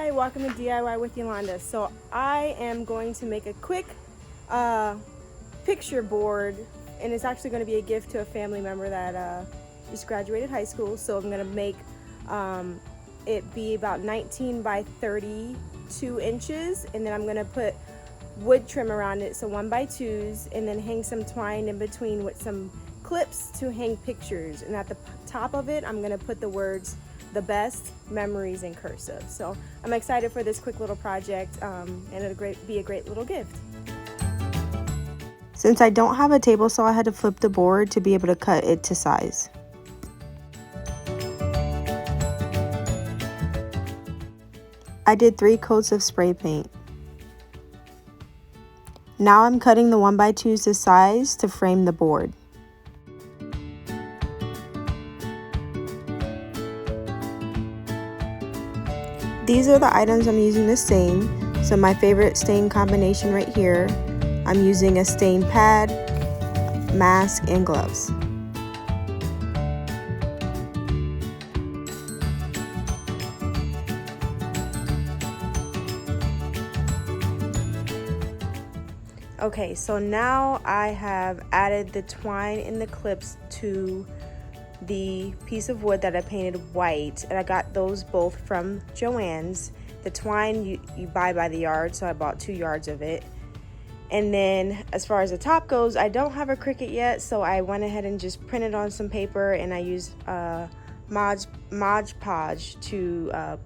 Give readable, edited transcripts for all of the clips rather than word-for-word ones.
Hi, welcome to DIY with Yolanda. So I am going to make a quick picture board, and it's actually going to be a gift to a family member that just graduated high school. So I'm going to make it be about 19 by 32 inches, and then I'm going to put wood trim around it, so 1 by 2s, and then hang some twine in between with some clips to hang pictures. And at the top of it, I'm going to put the words "the best memories" in cursive. So I'm excited for this quick little project, and it'll be a great little gift. Since I don't have a table saw, I had to flip the board to be able to cut it to size. I did 3 coats of spray paint. Now I'm cutting the 1 by 2s to size to frame the board. These are the items I'm using to stain. So my favorite stain combination right here, I'm using a stain pad, mask, and gloves. Okay, so now I have added the twine and the clips to the piece of wood that I painted white, and I got those both from Joann's. The twine you buy by the yard, so I bought 2 yards of it. And then as far as the top goes, I don't have a Cricut yet, so I went ahead and just printed on some paper, and I used Mod Podge to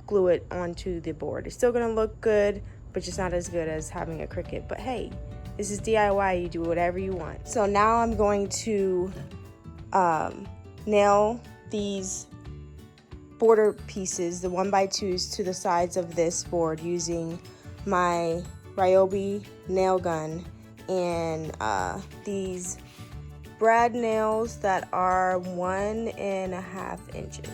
glue it onto the board. It's still gonna look good, but just not as good as having a Cricut. But hey, this is DIY, you do whatever you want. So now I'm going to nail these border pieces, the 1 by 2s, to the sides of this board using my Ryobi nail gun and these brad nails that are 1.5 inches.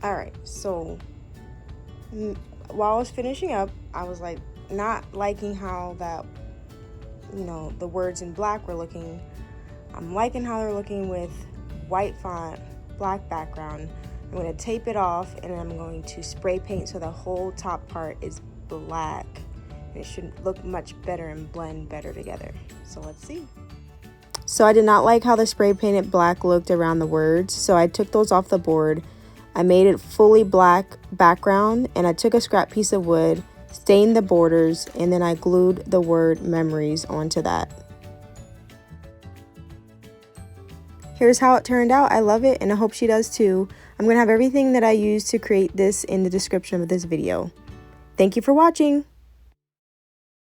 Alright, so while I was finishing up, I was like not liking how that, the words in black were looking. I'm liking how they're looking with white font, black background. I'm going to tape it off, and I'm going to spray paint so the whole top part is black. And it should look much better and blend better together. So let's see. So I did not like how the spray painted black looked around the words, so I took those off the board. I made it fully black background, and I took a scrap piece of wood, stained the borders, and then I glued the word memories onto that. Here's how it turned out. I love it, and I hope she does too. I'm going to have everything that I used to create this in the description of this video. Thank you for watching.